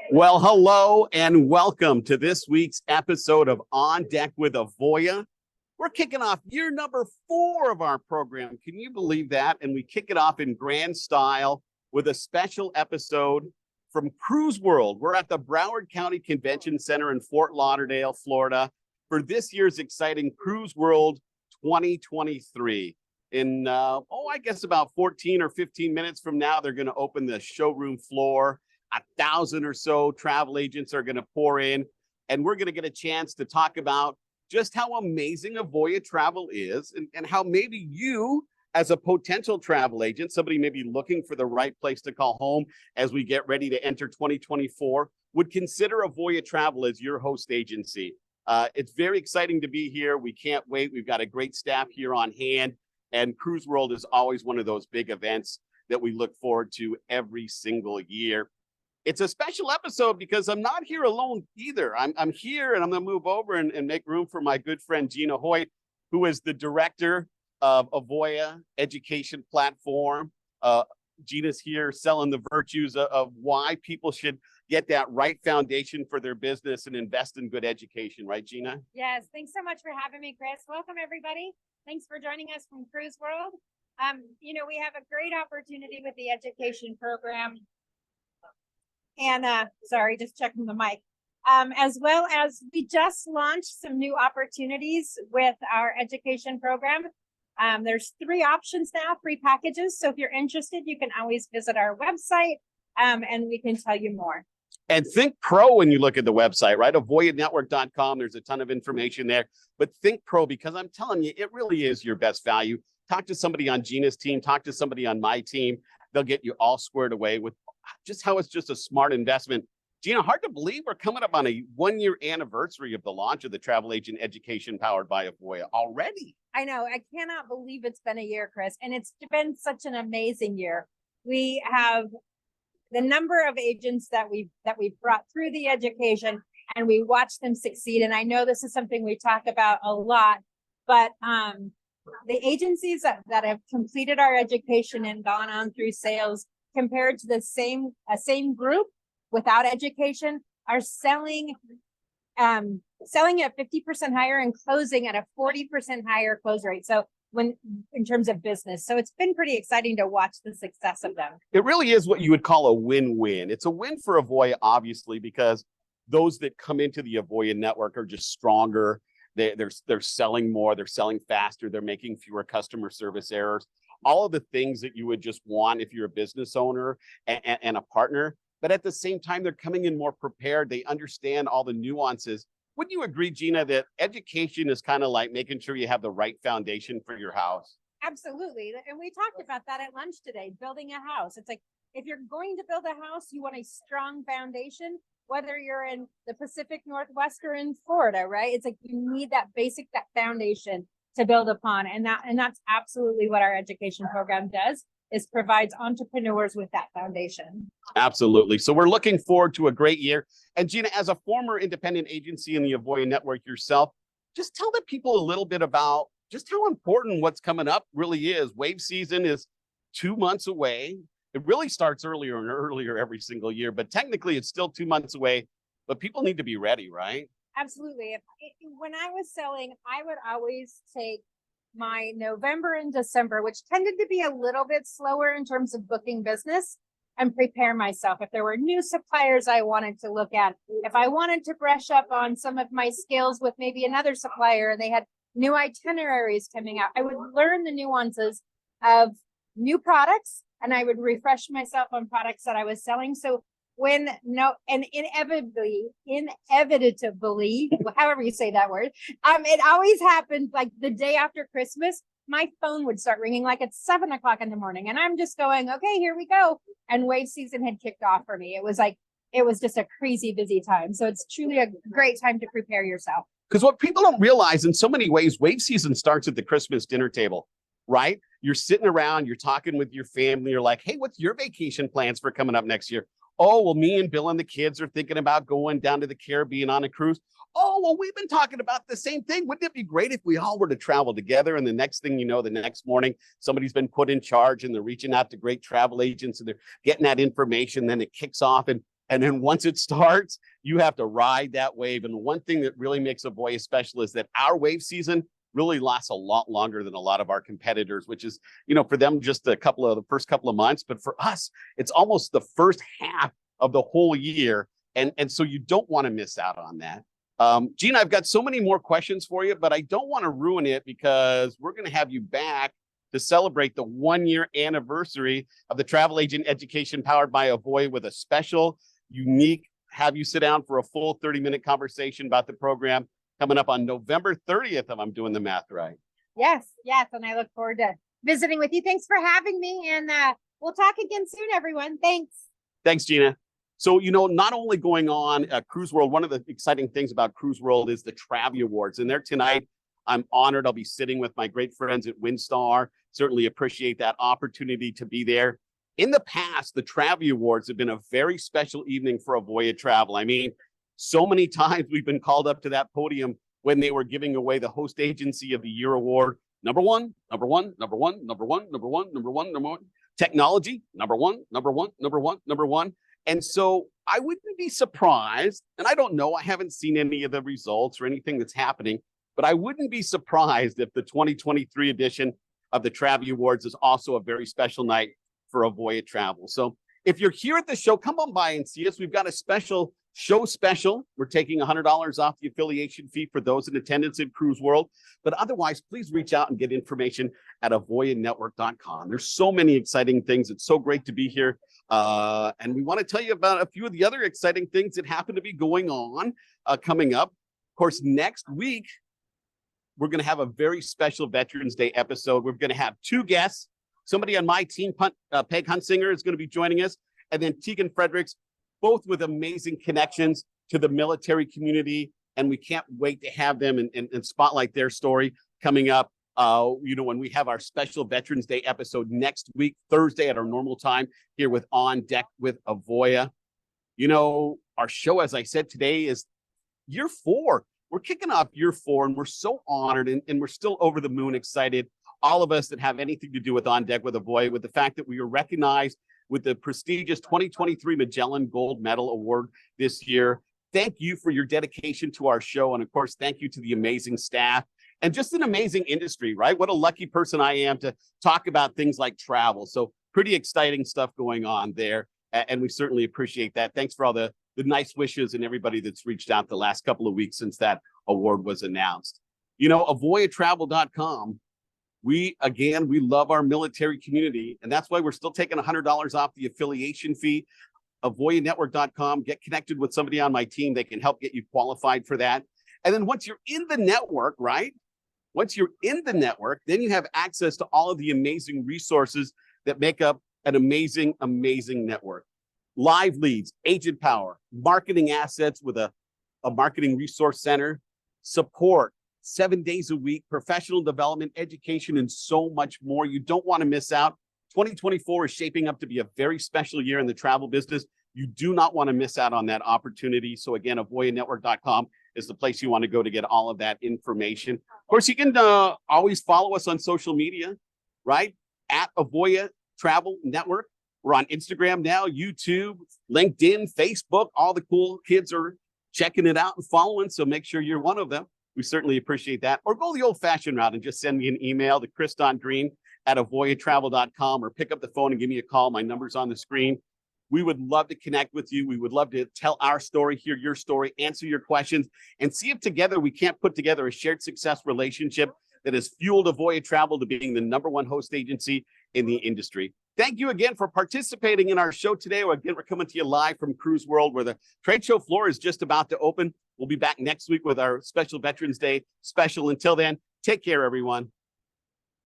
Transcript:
Well, hello and welcome to this week's episode of On Deck with Avoya. We're kicking off year number 4 of our program. Can you believe that? And we kick it off in grand style with a special episode from CruiseWorld. We're at the Broward County Convention Center in Fort Lauderdale, Florida, for this year's exciting CruiseWorld 2023. In, I guess about 14 or 15 minutes from now, they're going to open the showroom floor. 1,000 or so travel agents are going to pour in, and we're going to get a chance to talk about just how amazing Avoya Travel is and how maybe you, as a potential travel agent, somebody maybe looking for the right place to call home as we get ready to enter 2024, would consider Avoya Travel as your host agency. It's very exciting to be here. We can't wait. We've got a great staff here on hand, and CruiseWorld is always one of those big events that we look forward to every single year. It's a special episode because I'm not here alone either. I'm here, and I'm going to move over and make room for my good friend, Gina Ahoy, who is the director of Avoya Education Platform. Gina's here selling the virtues of why people should get that right foundation for their business and invest in good education. Right, Gina? Yes. Thanks so much for having me, Chris. Welcome, everybody. Thanks for joining us from CruiseWorld. We have a great opportunity with the education program. And sorry, just checking the mic. As well as we just launched some new opportunities with our education program. There's 3 options now, 3 packages. So if you're interested, you can always visit our website and we can tell you more. And think pro when you look at the website, right? AvoyaNetwork.com. There's a ton of information there. But think pro, because I'm telling you, it really is your best value. Talk to somebody on Gina's team. Talk to somebody on my team. They'll get you all squared away with just how it's just a smart investment. Gina, hard to believe we're coming up on a 1-year anniversary of the launch of the travel agent education powered by Avoya already. I know. I cannot believe it's been a year, Chris. And it's been such an amazing year. We have the number of agents that we've brought through the education, and we watch them succeed. And I know this is something we talk about a lot, but the agencies that have completed our education and gone on through sales compared to the same group without education are selling at 50% higher and closing at a 40% higher close rate. So in terms of business. So it's been pretty exciting to watch the success of them. It really is what you would call a win-win. It's a win for Avoya, obviously, because those that come into the Avoya network are just stronger. They're selling more, they're selling faster, they're making fewer customer service errors. All of the things that you would just want if you're a business owner and a partner. But at the same time, they're coming in more prepared. They understand all the nuances. Wouldn't you agree, Gina, that education is kind of like making sure you have the right foundation for your house? Absolutely. And we talked about that at lunch today, building a house. It's like, if you're going to build a house, you want a strong foundation, whether you're in the Pacific Northwest or in Florida, right? It's like you need that foundation to build upon. And that's absolutely what our education program does, is provides entrepreneurs with that foundation. Absolutely. So we're looking forward to a great year. And Gina, as a former independent agency in the Avoya network yourself, just tell the people a little bit about just how important what's coming up really is. Wave season is 2 months away. It really starts earlier and earlier every single year, but technically it's still 2 months away, but people need to be ready, right? Absolutely. When I was selling, I would always take my November and December, which tended to be a little bit slower in terms of booking business, and prepare myself. If there were new suppliers I wanted to look at, if I wanted to brush up on some of my skills with maybe another supplier and they had new itineraries coming out, I would learn the nuances of new products and I would refresh myself on products that I was selling. So inevitably, however you say that word, it always happened like the day after Christmas, my phone would start ringing like at 7 o'clock in the morning. And I'm just going, okay, here we go. And wave season had kicked off for me. It was just a crazy busy time. So it's truly a great time to prepare yourself. Because what people don't realize, in so many ways, wave season starts at the Christmas dinner table, right? You're sitting around, you're talking with your family. You're like, hey, what's your vacation plans for coming up next year? Oh, well, me and Bill and the kids are thinking about going down to the Caribbean on a cruise. Oh, well, we've been talking about the same thing. Wouldn't it be great if we all were to travel together? And the next thing you know, the next morning, somebody's been put in charge and they're reaching out to great travel agents and they're getting that information. Then it kicks off. And And then once it starts, you have to ride that wave. And one thing that really makes Avoya special is that our wave season really lasts a lot longer than a lot of our competitors, which is, for them just the first couple of months. But for us, it's almost the first half of the whole year. And so you don't want to miss out on that. Gina, I've got so many more questions for you, but I don't want to ruin it because we're going to have you back to celebrate the 1-year anniversary of the travel agent education powered by Avoya with a special, unique, have you sit down for a full 30-minute conversation about the program coming up on November 30th, if I'm doing the math right. Yes. And I look forward to visiting with you. Thanks for having me. And we'll talk again soon, everyone. Thanks. Thanks, Gina. So, not only going on at CruiseWorld, one of the exciting things about CruiseWorld is the Travel Awards. And there tonight, I'm honored. I'll be sitting with my great friends at WinStar. Certainly appreciate that opportunity to be there. In the past, the Travel Awards have been a very special evening for Avoya Travel. I mean, so many times we've been called up to that podium when they were giving away the Host Agency of the Year award. Number one. Technology, number one. And so I wouldn't be surprised, and I don't know, I haven't seen any of the results or anything that's happening, but I wouldn't be surprised if the 2023 edition of the Travel Awards is also a very special night for Avoya Travel. So if you're here at the show, come on by and see us. We've got a special show special. We're taking $100 off the affiliation fee for those in attendance at CruiseWorld. But otherwise, please reach out and get information at avoyanetwork.com. There's so many exciting things. It's so great to be here. And we want to tell you about a few of the other exciting things that happen to be going on coming up. Of course, next week, we're going to have a very special Veterans Day episode. We're going to have 2 guests. Somebody on my team, Peg Huntsinger, is going to be joining us. And then Tegan Fredericks, both with amazing connections to the military community. And we can't wait to have them and spotlight their story coming up. When we have our special Veterans Day episode next week, Thursday at our normal time here with On Deck with Avoya. Our show, as I said today, is year 4. We're kicking off year 4, and we're so honored and we're still over the moon excited. All of us that have anything to do with On Deck with Avoya, with the fact that we were recognized with the prestigious 2023 Magellan Gold Medal Award this year. Thank you for your dedication to our show. And of course, thank you to the amazing staff and just an amazing industry, right? What a lucky person I am to talk about things like travel. So pretty exciting stuff going on there. And we certainly appreciate that. Thanks for all the nice wishes and everybody that's reached out the last couple of weeks since that award was announced. Avoyatravel.com. We love our military community, and that's why we're still taking $100 off the affiliation fee. Avoyanetwork.com. Get connected with somebody on my team. They can help get you qualified for that. And then once you're in the network, right? Once you're in the network, then you have access to all of the amazing resources that make up an amazing, amazing network. Live leads, agent power, marketing assets with a marketing resource center, support, 7 days a week, professional development, education, and so much more. You don't want to miss out. 2024 is shaping up to be a very special year in the travel business. You do not want to miss out on that opportunity. So again, avoyanetwork.com is the place you want to go to get all of that information. Of course, you can always follow us on social media, right? At Avoya Travel Network. We're on Instagram now, YouTube, LinkedIn, Facebook. All the cool kids are checking it out and following, so make sure you're one of them. We certainly appreciate that. Or go the old-fashioned route and just send me an email to chris.greene@avoyatravel.com or pick up the phone and give me a call. My number's on the screen. We would love to connect with you. We would love to tell our story, hear your story, answer your questions, and see if together we can't put together a shared success relationship that has fueled Avoya Travel to being the #1 host agency in the industry. Thank you again for participating in our show today. Again, we're coming to you live from CruiseWorld, where the trade show floor is just about to open. We'll be back next week with our special Veterans Day special. Until then, take care, everyone.